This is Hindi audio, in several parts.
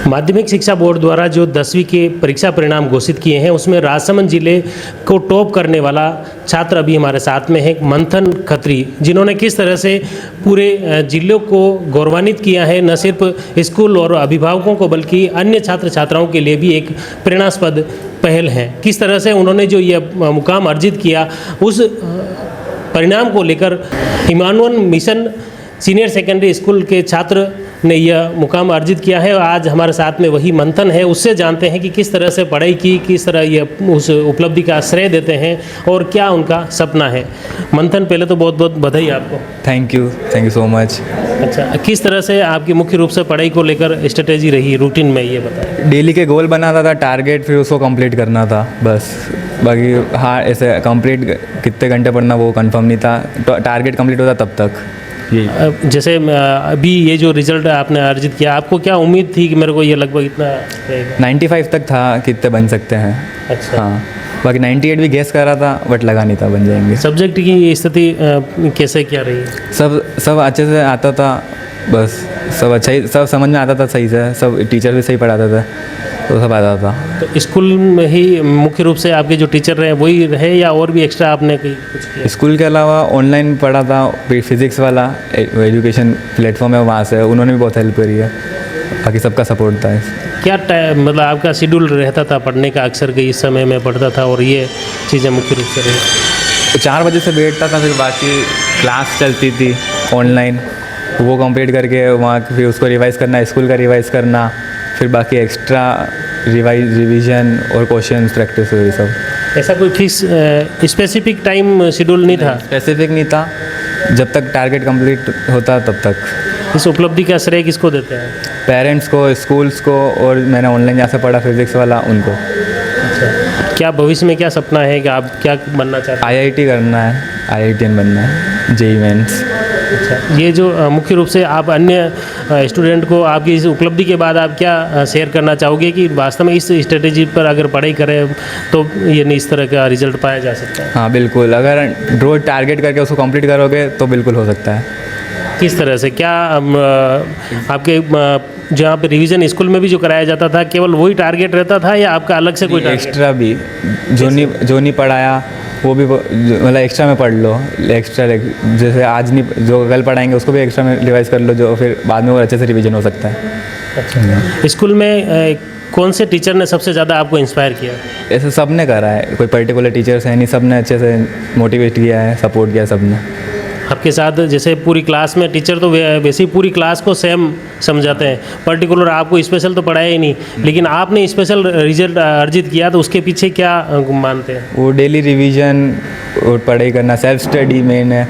माध्यमिक शिक्षा बोर्ड द्वारा जो 10वीं के परीक्षा परिणाम घोषित किए हैं उसमें राजसमंद जिले को टॉप करने वाला छात्र अभी हमारे साथ में है मंथन खत्री, जिन्होंने किस तरह से पूरे जिले को गौरवान्वित किया है, न सिर्फ स्कूल और अभिभावकों को बल्कि अन्य छात्र छात्राओं के लिए भी एक प्रेरणास्पद पहल है। किस तरह से उन्होंने जो यह मुकाम अर्जित किया उस परिणाम को लेकर Emmanuel mission senior secondary school के छात्र ने यह मुकाम अर्जित किया है और आज हमारे साथ में वही मंथन है। उससे जानते हैं कि किस तरह से पढ़ाई की, किस तरह यह उस उपलब्धि का श्रेय देते हैं और क्या उनका सपना है। मंथन, पहले तो बहुत बहुत बधाई आपको। Thank you so much. अच्छा, किस तरह से आपकी मुख्य रूप से पढ़ाई को लेकर स्ट्रेटेजी रही रूटीन में, ये बताएं। डेली के गोल बनाता था, टारगेट, फिर उसको कंप्लीट करना था बस। बाकी हाँ, ऐसे कंप्लीट कितने घंटे पढ़ना वो कंफर्म नहीं था, टारगेट कंप्लीट होता तब तक। जैसे अभी ये जो रिजल्ट आपने अर्जित किया, आपको क्या उम्मीद थी कि मेरे को ये लगभग इतना रहेगा? 95 तक था, कितने बन सकते हैं। अच्छा। हाँ, बाकी 98 भी गेस कर रहा था बट लगा नहीं था बन जाएंगे। सब्जेक्ट की स्थिति कैसे क्या रही? सब अच्छे से आता था, बस सब अच्छा ही, सब समझ में आता था सही से, सब टीचर भी सही पढ़ाता था तो सब आता था। तो स्कूल में ही मुख्य रूप से आपके जो टीचर रहे वही रहे या और भी एक्स्ट्रा आपने कुछ किया? स्कूल के अलावा ऑनलाइन पढ़ा था, फिर फिज़िक्स वाला एजुकेशन प्लेटफॉर्म है, वहाँ से उन्होंने भी बहुत हेल्प करी है। बाकी सबका सपोर्ट था। क्या टाइम मतलब आपका शेड्यूल रहता था पढ़ने का, अक्सर के इस समय में पढ़ता था और ये चीज़ें मुख्य रूप से रही? 4 बजे से बैठता था, फिर बाकी क्लास चलती थी ऑनलाइन, वो कंप्लीट करके वहाँ फिर उसको रिवाइज़ करना, स्कूल का रिवाइज़ करना, फिर बाकी एक्स्ट्रा रिवीजन और क्वेश्चन प्रैक्टिस हुई सब। ऐसा कोई फिक्स स्पेसिफिक टाइम शेड्यूल नहीं था? स्पेसिफिक नहीं था, जब तक टारगेट कंप्लीट होता तब तक। इस उपलब्धि का श्रेय किसको देते हैं? पेरेंट्स को, स्कूल्स को, और मैंने ऑनलाइन जहाँ से पढ़ा फिज़िक्स वाला उनको। अच्छा, क्या भविष्य में क्या सपना है कि आप क्या बनना चाहते हैं? IIT करना है, IITian बनना है, JEE मेंस। अच्छा, ये जो मुख्य रूप से आप अन्य स्टूडेंट को आपकी इस उपलब्धि के बाद आप क्या शेयर करना चाहोगे कि वास्तव में इस स्ट्रेटेजी पर अगर पढ़ाई करें तो ये इस तरह का रिजल्ट पाया जा सकता है? हाँ बिल्कुल, अगर रोज टारगेट करके उसको कंप्लीट करोगे तो बिल्कुल हो सकता है। किस तरह से, क्या आपके जहाँ पे रिवीजन स्कूल में भी जो कराया जाता था केवल वही टारगेट रहता था या आपका अलग से कोई एक्स्ट्रा भी जो नहीं पढ़ाया वो भी मतलब एक्स्ट्रा में पढ़ लो, एक्स्ट्रा जैसे आज नहीं जो कल पढ़ाएंगे उसको भी एक्स्ट्रा में रिवाइज कर लो, जो फिर बाद में वो अच्छे से रिवीजन हो सकता है। अच्छा, स्कूल में कौन से टीचर ने सबसे ज़्यादा आपको इंस्पायर किया? ऐसे सब ने करा है, कोई पर्टिकुलर टीचर्स है नहीं, सब ने अच्छे से मोटिवेट किया है, सपोर्ट किया सब ने। आपके साथ जैसे पूरी क्लास में टीचर तो वैसे ही पूरी क्लास को सेम समझाते हैं, पर्टिकुलर आपको स्पेशल तो पढ़ाया ही नहीं, लेकिन आपने स्पेशल रिजल्ट अर्जित किया तो उसके पीछे क्या मानते हैं? वो डेली रिवीजन और पढ़ाई करना, सेल्फ स्टडी मेन है,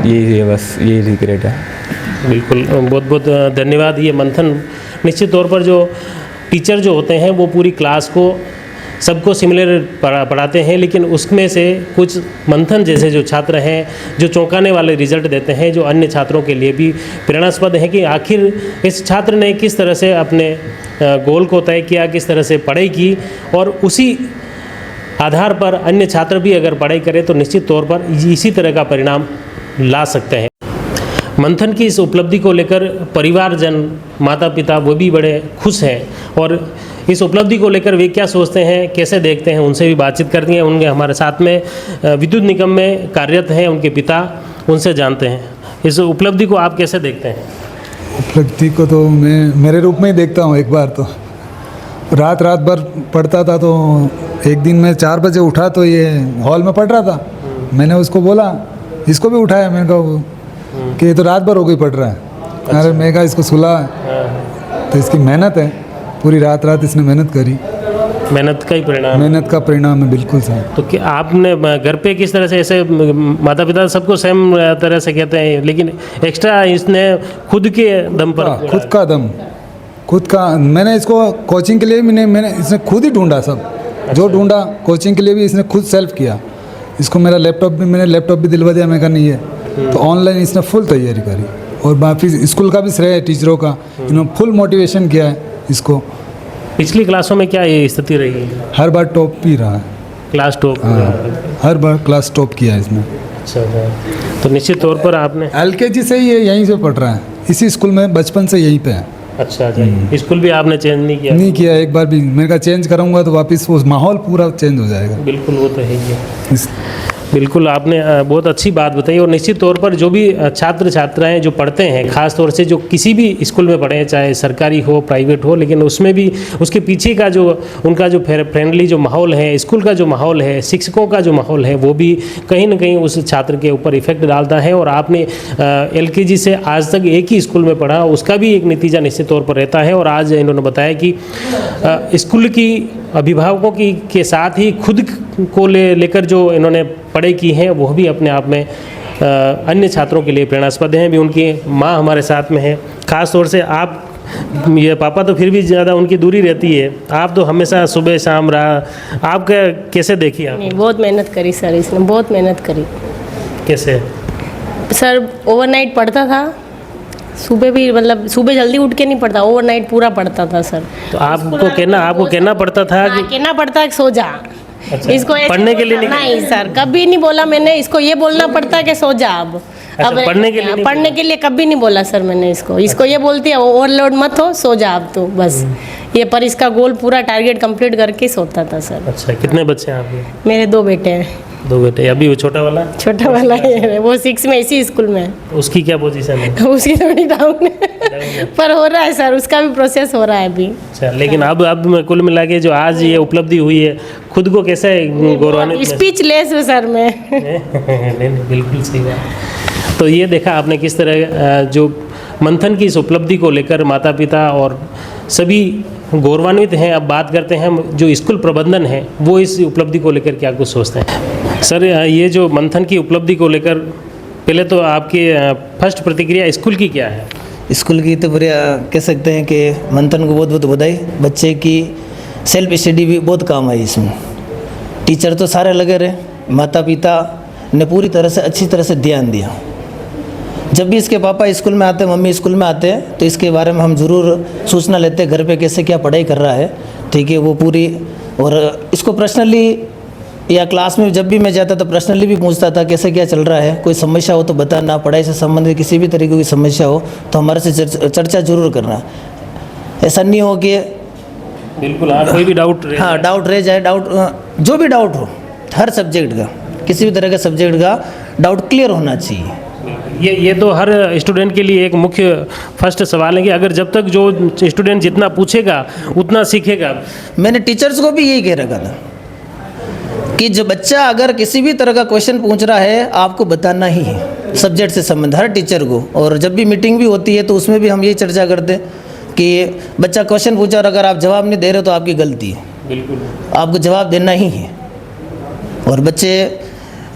यही है बस, यही सीक्रेट है। बिल्कुल, बहुत बहुत धन्यवाद। ये मंथन, निश्चित तौर पर जो टीचर जो होते हैं वो पूरी क्लास को सबको सिमिलर पढ़ाते हैं, लेकिन उसमें से कुछ मंथन जैसे जो छात्र हैं जो चौंकाने वाले रिजल्ट देते हैं, जो अन्य छात्रों के लिए भी प्रेरणास्पद है कि आखिर इस छात्र ने किस तरह से अपने गोल को तय किया, किस तरह से पढ़ाई की और उसी आधार पर अन्य छात्र भी अगर पढ़ाई करें तो निश्चित तौर पर इसी तरह का परिणाम ला सकते हैं। मंथन की इस उपलब्धि को लेकर परिवारजन, माता पिता वो भी बड़े खुश हैं और इस उपलब्धि को लेकर वे क्या सोचते हैं, कैसे देखते हैं, उनसे भी बातचीत करती हैं। उनके हमारे साथ में विद्युत निगम में कार्यरत हैं उनके पिता, उनसे जानते हैं इस उपलब्धि को आप कैसे देखते हैं? उपलब्धि को तो मैं मेरे रूप में ही देखता हूँ। एक बार तो रात भर पढ़ता था, तो एक दिन मैं 4 बजे उठा तो ये हॉल में पढ़ रहा था। मैंने उसको बोला, इसको भी उठाया, मैंने कहा कि ये तो रात भर हो गई पढ़ रहा है। अच्छा। अरे मैं कहा इसको सुला, तो इसकी मेहनत है, पूरी रात इसने मेहनत करी, मेहनत का ही परिणाम, मेहनत का परिणाम है। बिल्कुल सही। तो क्या आपने घर पे किस तरह से, ऐसे माता पिता सबको सेम तरह से कहते हैं, लेकिन एक्स्ट्रा इसने खुद के दम पर, खुद का मैंने इसको कोचिंग के लिए भी मैंने इसने खुद ही ढूंढा सब। अच्छा। जो ढूंढा कोचिंग के लिए भी इसने खुद सेल्फ किया। इसको मैंने लैपटॉप भी दिलवा दिया, मैं कहा नहीं है, तो ऑनलाइन इसने फुल तैयारी करी और बाकी स्कूल का भी श्रेय है टीचरों का, इन्होंने फुल मोटिवेशन किया है इसको। पिछली क्लासों में क्या ये स्थिति रही है? हर बार टॉप ही रहा है, क्लास टॉप। हर बार क्लास टॉप किया है इसमें। अच्छा, तो निश्चित तौर पर आपने LKG से ही यहीं से पढ़ रहा है, इसी स्कूल में बचपन से यहीं पे है। अच्छा अच्छा, स्कूल भी आपने चेंज नहीं किया? नहीं किया एक बार भी। मैंने कहा चेंज करूँगा तो वापस वो माहौल पूरा चेंज हो जाएगा। बिल्कुल, वो तो है ही है। इस- बिल्कुल, आपने बहुत अच्छी बात बताई। और निश्चित तौर पर जो भी छात्र छात्राएं जो पढ़ते हैं, ख़ास तौर से जो किसी भी स्कूल में पढ़े, चाहे सरकारी हो प्राइवेट हो, लेकिन उसमें भी उसके पीछे का जो उनका जो फ्रेंडली जो माहौल है, स्कूल का जो माहौल है, शिक्षकों का जो माहौल है, वो भी कहीं ना कहीं उस छात्र के ऊपर इफेक्ट डालता है। और आपने LKG से आज तक एक ही स्कूल में पढ़ा, उसका भी एक नतीजा निश्चित तौर पर रहता है। और आज इन्होंने बताया कि स्कूल की अभिभावकों की के साथ ही खुद को लेकर जो इन्होंने पढ़ाई की है, वो भी अपने आप में अन्य छात्रों के लिए प्रेरणास्पद हैं। भी उनकी माँ हमारे साथ में है, ख़ास तौर से आप, ये पापा तो फिर भी ज़्यादा उनकी दूरी रहती है, आप तो हमेशा सुबह शाम रहा, आप कैसे देखी आप? नहीं, बहुत मेहनत करी सर, इसने बहुत मेहनत करी। कैसे? सर ओवरनाइट पढ़ता था, सुबह भी, मतलब सुबह जल्दी उठ के नहीं पढ़ता, ओवरनाइट पूरा पढ़ता था सर। तो आपको कहना पड़ता था हाँ, कि कहना पड़ता है कि सो जा। अच्छा, इसको ऐसे पढ़ने के लिए नहीं सर, कभी नहीं बोला मैंने इसको, ये बोलना पड़ता है कि सो जा अब। अच्छा, पढ़ने के लिए नहीं पढ़ने के लिए कभी नहीं बोला सर मैंने इसको ये बोलती है ओवरलोड मत हो, सो जा अब तो बस ये। पर इसका गोल पूरा टारगेट कंप्लीट करके सोता था सर। अच्छा, कितने बच्चे हैं आपके? मेरे 2 बेटे हैं। 2 बेटे। अभी वो छोटा वाला? छोटा वाला है वो 6 में इसी स्कूल में है। उसकी क्या पोजीशन है? उसकी थोड़ी डाउन है पर हो रहा है सर, उसका भी प्रोसेस हो रहा है अभी। अच्छा, लेकिन अब कुल मिला के जो आज ये उपलब्धि हुई है, खुद को कैसे गौरवान्वित? स्पीचलेस हूँ सर मैं। नहीं, बिल्कुल सही बात। तो ये देखा आपने किस तरह जो मंथन की इस उपलब्धि को लेकर माता पिता और सभी गौरवान्वित हैं। अब बात करते हैं जो स्कूल प्रबंधन है, वो इस उपलब्धि को लेकर क्या कुछ सोचते हैं। सर, ये जो मंथन की उपलब्धि को लेकर पहले तो आपकी फर्स्ट प्रतिक्रिया स्कूल की क्या है? स्कूल की तो बढ़िया कह सकते हैं कि मंथन को बहुत बहुत बधाई। बच्चे की सेल्फ स्टडी भी बहुत काम आई इसमें। टीचर तो सारे लगे रहे, माता पिता ने पूरी तरह से अच्छी तरह से ध्यान दिया। जब भी इसके पापा स्कूल में आते हैं, मम्मी स्कूल में आते हैं, तो इसके बारे में हम ज़रूर सूचना लेते हैं घर पे कैसे क्या पढ़ाई कर रहा है, ठीक है वो पूरी। और इसको पर्सनली या क्लास में जब भी मैं जाता तो पर्सनली भी पूछता था कैसे क्या चल रहा है, कोई समस्या हो तो बताना, पढ़ाई से संबंधित किसी भी तरीके की समस्या हो तो हमारे से चर्चा जरूर करना। ऐसा नहीं हो कि बिल्कुल, हाँ, कोई भी डाउट हाँ डाउट रह जाए, डाउट जो भी डाउट हो, हर सब्जेक्ट का, किसी भी तरह के सब्जेक्ट का डाउट क्लियर होना चाहिए। ये तो हर स्टूडेंट के लिए एक मुख्य फर्स्ट सवाल है कि अगर जब तक जो स्टूडेंट जितना पूछेगा उतना सीखेगा। मैंने टीचर्स को भी यही कह रखा था कि जो बच्चा अगर किसी भी तरह का क्वेश्चन पूछ रहा है आपको बताना ही है, सब्जेक्ट से संबंध हर टीचर को। और जब भी मीटिंग भी होती है तो उसमें भी हम यही चर्चा करते हैं कि बच्चा क्वेश्चन पूछा और अगर आप जवाब नहीं दे रहे तो आपकी गलती है, बिल्कुल आपको जवाब देना ही है। और बच्चे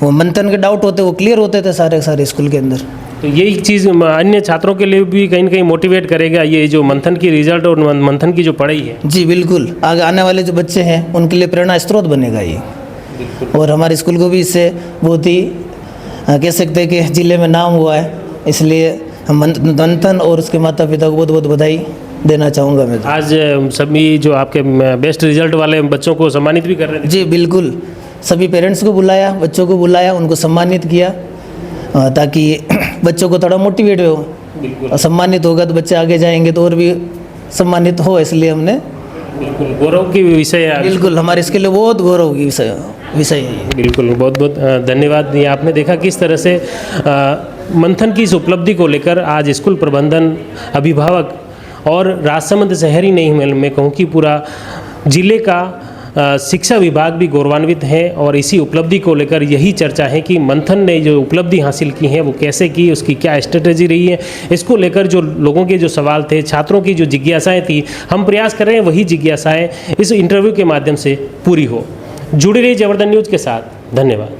वो मंथन के डाउट होते वो क्लियर होते थे सारे स्कूल के अंदर। तो यही चीज़ अन्य छात्रों के लिए भी कहीं ना कहीं मोटिवेट करेगा, ये जो मंथन की रिजल्ट और मंथन की जो पढ़ाई है। जी बिल्कुल, आगे आने वाले जो बच्चे हैं उनके लिए प्रेरणा स्रोत बनेगा ये। और हमारे स्कूल को भी इससे बहुत ही कह सकते हैं कि ज़िले में नाम हुआ है, इसलिए हम मंथन और उसके माता पिता को बहुत बहुत बधाई देना चाहूँगा मैं। आज सभी जो आपके बेस्ट रिजल्ट वाले बच्चों को सम्मानित भी कर रहे थे? जी बिल्कुल, सभी पेरेंट्स को बुलाया, बच्चों को बुलाया, उनको सम्मानित किया ताकि बच्चों को थोड़ा मोटिवेट हो। और सम्मानित होगा तो बच्चे आगे जाएंगे तो और भी सम्मानित हो, इसलिए हमने बिल्कुल गौरव की विषय है। बिल्कुल हमारे इसके लिए बहुत गौरव की विषय है। बिल्कुल, बहुत बहुत धन्यवाद। ये आपने देखा किस तरह से मंथन की इस उपलब्धि को लेकर आज स्कूल प्रबंधन, अभिभावक और राजसमंद शहरी नहीं मैं कहूँ कि पूरा जिले का शिक्षा विभाग भी गौरवान्वित है। और इसी उपलब्धि को लेकर यही चर्चा है कि मंथन ने जो उपलब्धि हासिल की है वो कैसे की, उसकी क्या स्ट्रेटेजी रही है, इसको लेकर जो लोगों के जो सवाल थे, छात्रों की जो जिज्ञासाएं थी, हम प्रयास कर रहे हैं वही जिज्ञासाएं इस इंटरव्यू के माध्यम से पूरी हो। जुड़ी रही जबरदस्त न्यूज़ के साथ। धन्यवाद।